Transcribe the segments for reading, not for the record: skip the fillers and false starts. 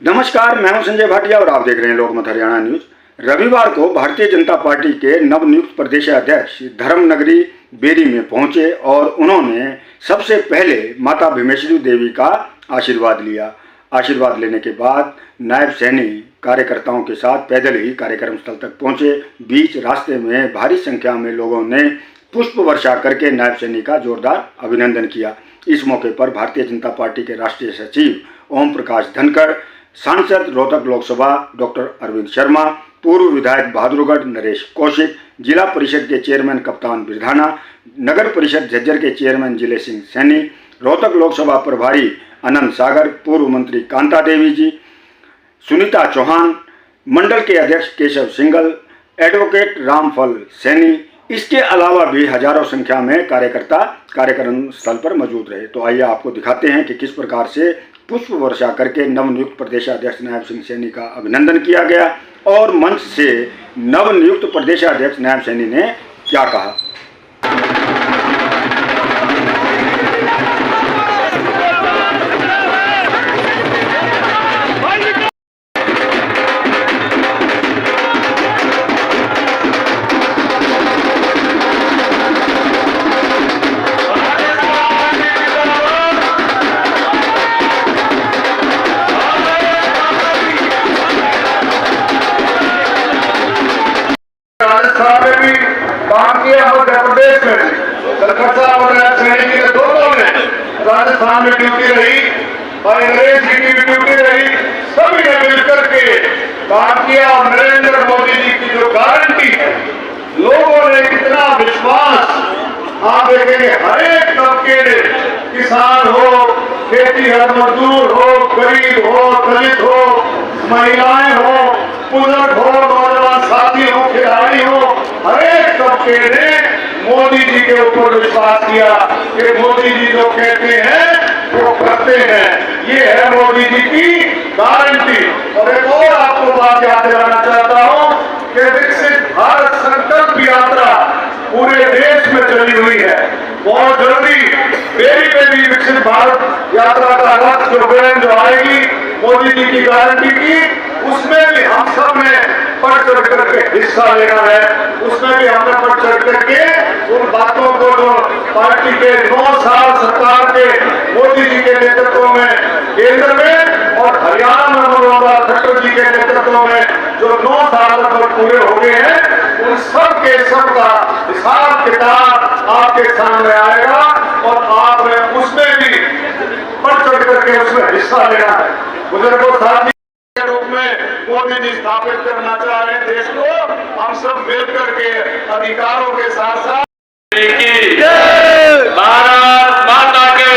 नमस्कार, मैं हूं संजय भाटिया और आप देख रहे हैं लोकमत हरियाणा न्यूज। रविवार को भारतीय जनता पार्टी के नवनियुक्त प्रदेशाध्यक्ष धर्मनगरी बेरी में पहुंचे और उन्होंने सबसे पहले माता भीमेश्वरी देवी का आशीर्वाद लिया। आशीर्वाद लेने के बाद नायब सैनी कार्यकर्ताओं के साथ पैदल ही कार्यक्रम स्थल तक पहुंचे। बीच रास्ते में भारी संख्या में लोगों ने पुष्प वर्षा करके नायब सैनी का जोरदार अभिनंदन किया। इस मौके पर भारतीय जनता पार्टी के राष्ट्रीय सचिव ओम प्रकाश धनखड़, सांसद रोहतक लोकसभा डॉक्टर अरविंद शर्मा, पूर्व विधायक बहादुरगढ़ नरेश कौशिक, जिला परिषद के चेयरमैन कप्तान बिरधाना, नगर परिषद झज्जर के चेयरमैन जिले सिंह सैनी, रोहतक लोकसभा प्रभारी अनंत सागर, पूर्व मंत्री कांता देवी जी, सुनीता चौहान, मंडल के अध्यक्ष केशव सिंगल, एडवोकेट रामफल सैनी, इसके अलावा भी हजारों संख्या में कार्यकर्ता कार्यक्रम स्थल पर मौजूद रहे। तो आइए आपको दिखाते हैं कि किस प्रकार से पुष्प वर्षा करके नवनियुक्त प्रदेशाध्यक्ष नायब सिंह सैनी का अभिनंदन किया गया और मंच से नवनियुक्त प्रदेशाध्यक्ष नायब सैनी ने क्या कहा। राजस्थान में भी काम किया, मध्य प्रदेश में कलकत्ता और सैनी जी के दोनों में राजस्थान में ड्यूटी रही और अंग्रेज जी की भी ड्यूटी रही। सभी ने मिलकर के काम किया और नरेंद्र मोदी जी की जो गारंटी है, लोगों ने कितना विश्वास, आप देखेंगे हर एक तबके ने, किसान हो, खेतीहर मजदूर हो, गरीब हो, दलित हो, महिलाएं हो, बुजुर्ग हो, नौजवान साथी हो, खिलाड़ी हो, हर एक तबके ने मोदी जी के ऊपर विश्वास किया कि मोदी जी जो कहते हैं वो करते हैं। ये है मोदी जी की गारंटी। और एक और आपको बात याद दिलाना चाहता हूं कि विकसित भारत संकल्प यात्रा पूरे देश में चली हुई है। बहुत जल्दी बेरी पे भी विकसित भारत यात्रा का रथ जो आएगी मोदी जी की गारंटी की, उसमें भी हम सब ने बढ़ चढ़ करके हिस्सा लेना है। उसमें भी हमने बढ़ चढ़ करके उन बातों को जो पार्टी के 9 साल सरकार के मोदी जी के नेतृत्व में केंद्र में और हरियाणा में मनोहर खट्टर जी के नेतृत्व में जो 9 साल लगभग पूरे हो गए हैं, उन सब के सब का हिसाब किताब आपके सामने आएगा और आपने उसमें भी बढ़ चढ़ करके उसमें हिस्सा लेना है। बुजुर्गों साथी के रूप में मोदी जी स्थापित करना चाह रहे हैं देश को, हम सब मिलकर के अधिकारों के साथ साथ भारत माता के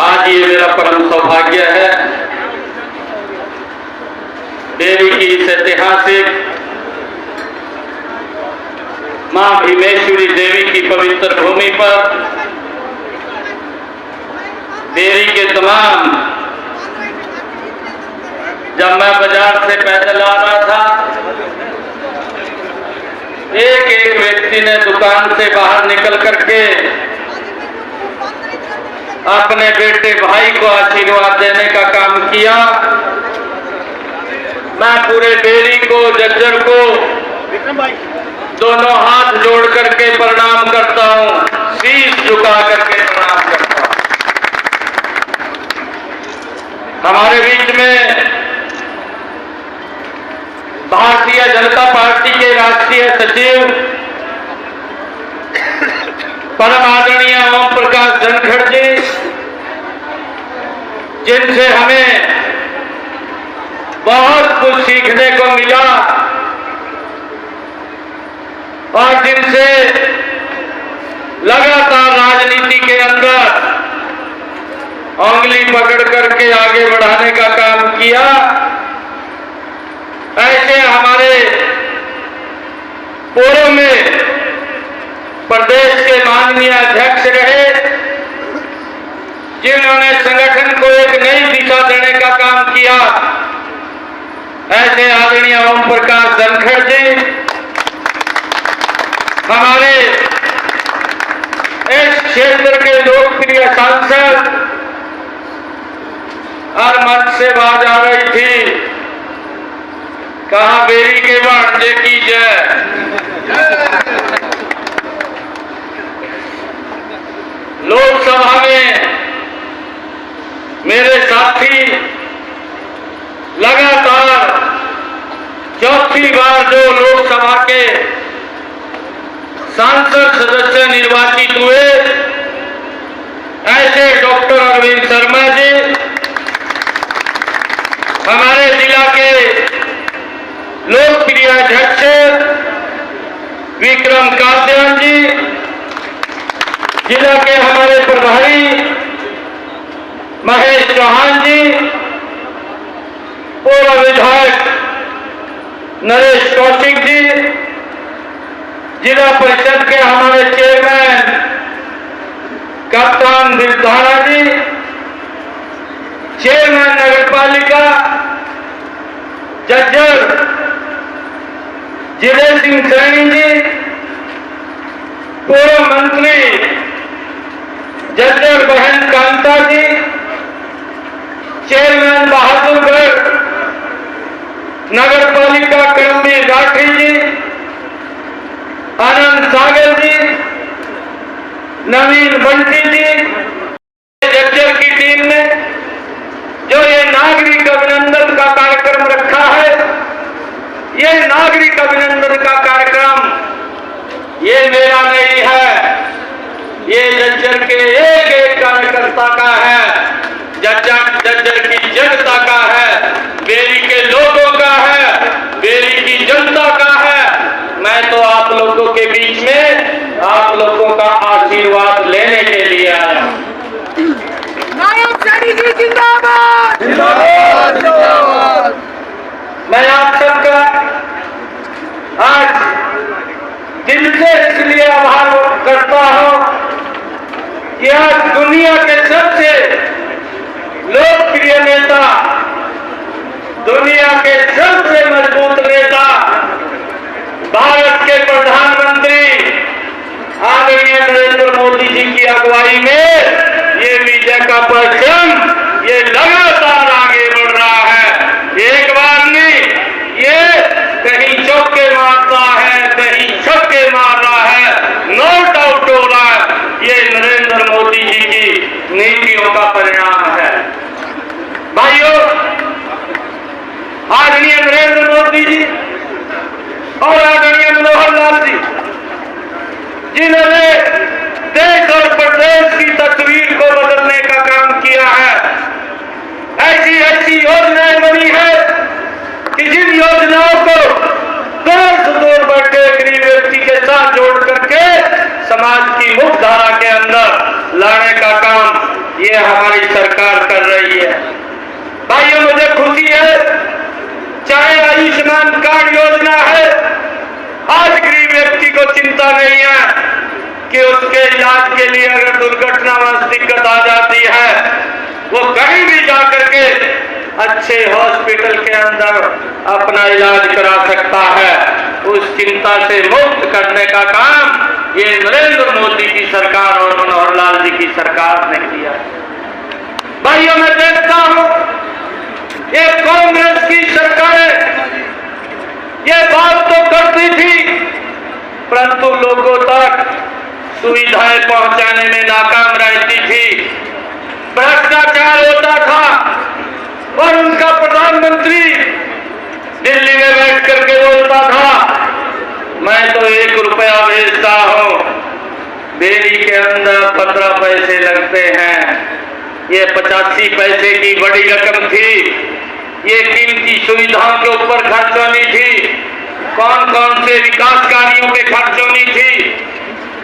आज ये मेरा परम सौभाग्य है, देवी की इस ऐतिहासिक मां भीमेश्वरी देवी की पवित्र भूमि पर देवी के तमाम, जब मैं बाजार से पैदल आ रहा था, एक एक व्यक्ति ने दुकान से बाहर निकल करके अपने बेटे भाई को आशीर्वाद देने का काम किया। मैं पूरे बेरी को, झज्जर को दोनों हाथ जोड़ करके प्रणाम करता हूं, शीश झुका करके प्रणाम करता हूं। हमारे बीच में भारतीय जनता पार्टी के राष्ट्रीय सचिव परम आदरणीय ओम प्रकाश धनखड़ जी, जिनसे हमें बहुत कुछ सीखने को मिला और जिनसे लगातार राजनीति के अंदर उंगली पकड़ करके आगे बढ़ाने का काम किया, ऐसे हमारे पूर्व में प्रदेश के माननीय अध्यक्ष रहे, जिन्होंने संगठन को एक नई दिशा देने का काम किया, ऐसे आदरणीय ओम प्रकाश धनखड़ जी हमारे इस क्षेत्र के लोकप्रिय सांसद हर मंच से आवाज आ रही थी, कहा बेरी के भांजे की जय। लोकसभा में मेरे साथी लगातार चौथी बार जो लोकसभा के सांसद सदस्य निर्वाचित हुए, ऐसे डॉक्टर अरविंद शर्मा जी, हमारे जिला के लोकप्रिय अध्यक्ष विक्रम कात्यायन जी, जिला के हमारे प्रभारी महेश चौहान जी, पूर्व विधायक नरेश कौशिक जी, जिला परिषद के हमारे चेयरमैन कप्तान विधारा जी, चेयरमैन नगर पालिका जज्जर जिले सिंह सैनी जी, पूर्व मंत्री जज्जर बहन कांता जी, चेयरमैन बहादुरगढ़ नगर पालिका करमवीर राठी जी, आनंद सागर जी, नवीन बंटी जी, जज्जर की टीम ने जो ये नागरिक अभिनंदन का कार्यक्रम रखा है, ये नागरिक अभिनंदन का कार्यक्रम ये मेरा नहीं है, ये जज्जर के एक एक कार्यकर्ता का है, जज्जर की जनता का है, बेरी के लोगों का है, बेरी की जनता का है। मैं तो आप लोगों के बीच में आप लोगों का आशीर्वाद लेने के लिए आया हूं। नायब सैनी जी जिंदाबाद जिंदाबाद जिंदाबाद। मैं आप सबका आज दिल से इसलिए आभार करता हूं कि आज दुनिया के सबसे लोकप्रिय नेता, दुनिया के सबसे मजबूत नेता, भारत के प्रधानमंत्री आदरणीय नरेंद्र मोदी जी की अगुवाई में ये विजय का परचम ये लगातार आगे बढ़ रहा है। एक बार नहीं, ये कहीं चौके मारता है, कहीं छक्के मार रहा है, नॉट आउट हो रहा है। ये नरेंद्र मोदी जी की नीतियों का परिणाम है। भाइयों, आदरणीय नरेंद्र मोदी जी और आदरणीय मनोहर लाल जी, जिन्होंने देश और प्रदेश की तस्वीर को बदलने का काम किया है, ऐसी ऐसी योजनाएं बनी है कि जिन योजनाओं को दूर से दूर बैठे गरीब व्यक्ति के साथ जोड़ करके समाज की मुख्य धारा के अंदर लाने का काम ये हमारी सरकार कर रही है। भाइयों, मुझे खुशी है, चाहे आयुष्मान कार्ड योजना है, आज गरीब व्यक्ति को चिंता नहीं है कि उसके इलाज के लिए अगर दुर्घटनावश दिक्कत आ जाती है, वो कहीं भी जाकर के अच्छे हॉस्पिटल के अंदर अपना इलाज करा सकता है। उस चिंता से मुक्त करने का काम ये नरेंद्र मोदी की सरकार और मनोहर लाल जी की सरकार ने किया। भाइयों, मैं देखता हूं ये कांग्रेस की सरकारें ये बात तो करती थी, परंतु लोगों तक सुविधाएं पहुंचाने में नाकाम रहती थी। भ्रष्टाचार होता था और उनका प्रधानमंत्री दिल्ली में बैठ करके बोलता था, मैं तो 1 रुपया भेजता हूं, बेरी के अंदर 15 पैसे लगते हैं। ये 85 पैसे की बड़ी रकम थी। ये कीमती सुविधाओं के ऊपर खर्च होनी थी, कौन कौन से विकास कार्यों पे खर्च होनी थी,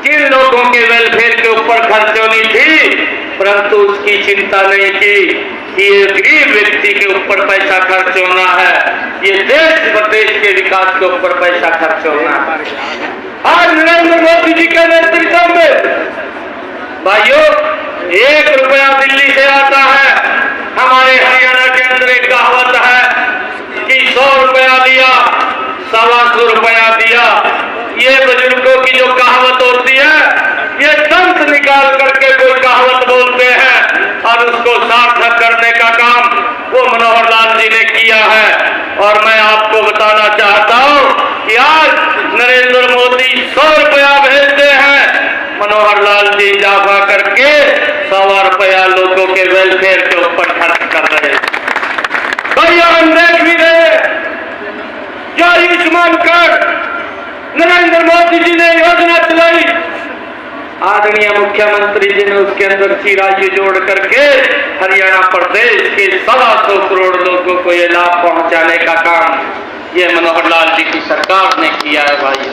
किन लोगों के वेलफेयर के ऊपर खर्च होनी थी, परंतु उसकी चिंता नहीं की कि ये गरीब व्यक्ति के ऊपर पैसा खर्च होना है, ये देश प्रदेश के विकास के ऊपर पैसा खर्च होना है। आज नरेंद्र मोदी जी के नेतृत्व में भाइयों 1 रुपया दिल्ली से आता है। हमारे हरियाणा के अंदर एक कहावत है कि 100 रुपया दिया 125 रुपया दिया। ये बुजुर्गों की जो कहावत होती है, ये दंत निकाल करके कोई कहावत बोलते हैं और उसको सार्थक करने का काम वो मनोहर लाल जी ने किया है। और मैं आपको बताना चाहता हूं कि आज नरेंद्र मोदी 100 रुपया भेजते हैं, मनोहर लाल जी इजाफा करके 100 रुपया लोगों के वेलफेयर के ऊपर खर्च कर रहे हैं। भैया हम देख भी रहे जो आयुष्मान कार्ड नरेंद्र मोदी जी ने योजना चलाई, आदरणीय मुख्यमंत्री जी ने उसके अंदर चिरायु जोड़ करके हरियाणा प्रदेश के 125 करोड़ लोगों को ये लाभ पहुंचाने का काम ये मनोहर लाल जी की सरकार ने किया है। भाई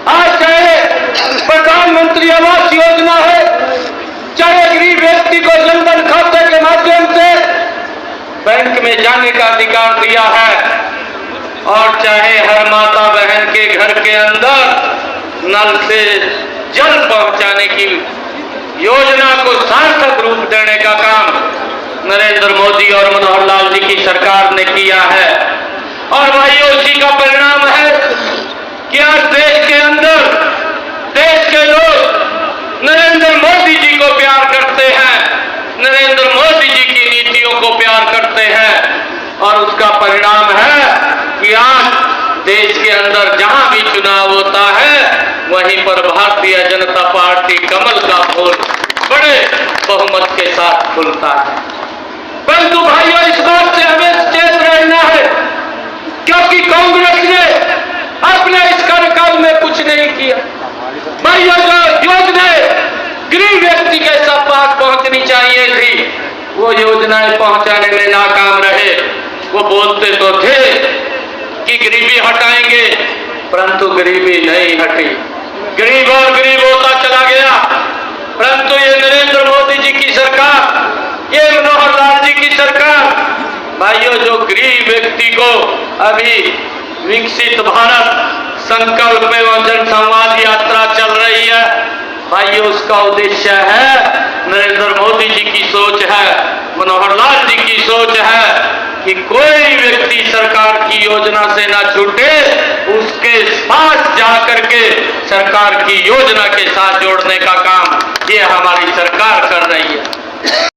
आज चाहे प्रधानमंत्री आवास योजना है, चाहे गरीब व्यक्ति को जनधन खाते के माध्यम से बैंक में जाने का अधिकार दिया है, और चाहे हर माता बहन के घर के अंदर नल से जल पहुंचाने की योजना को सार्थक रूप देने का काम नरेंद्र मोदी और मनोहर लाल जी की सरकार ने किया है। और भाइयों उसी का परिणाम है कि आज देश के अंदर देश के लोग नरेंद्र मोदी जी को प्यार करते हैं, नरेंद्र मोदी जी की नीतियों को प्यार करते हैं। और उसका परिणाम है कि आज देश के अंदर जहां भी चुनाव होता है वहीं पर भारतीय जनता पार्टी कमल का फूल बड़े बहुमत के साथ खुलता है। परंतु भाइयों इस बात से हमें सचेत रहना है, क्योंकि कांग्रेस ने अपने इस कार्यकाल में कुछ नहीं किया। भाइयों जो योजनाएं गरीब व्यक्ति के सब पास पहुंचनी चाहिए थी वो योजनाएं पहुंचाने में नाकाम रहे। वो बोलते तो थे कि गरीबी हटाएंगे, परंतु गरीबी नहीं हटी, गरीब और गरीब होता चला गया। परंतु ये नरेंद्र मोदी जी की सरकार, ये मनोहर लाल जी की सरकार, भाइयों जो गरीब व्यक्ति को अभी विकसित भारत संकल्प एवं जन संवाद यात्रा चल रही है, भाइयों उसका उद्देश्य है, नरेंद्र मोदी जी की सोच है, मनोहर लाल जी की सोच है कि कोई व्यक्ति सरकार की योजना से ना छूटे, उसके पास जाकर के सरकार की योजना के साथ जोड़ने का काम ये हमारी सरकार कर रही है।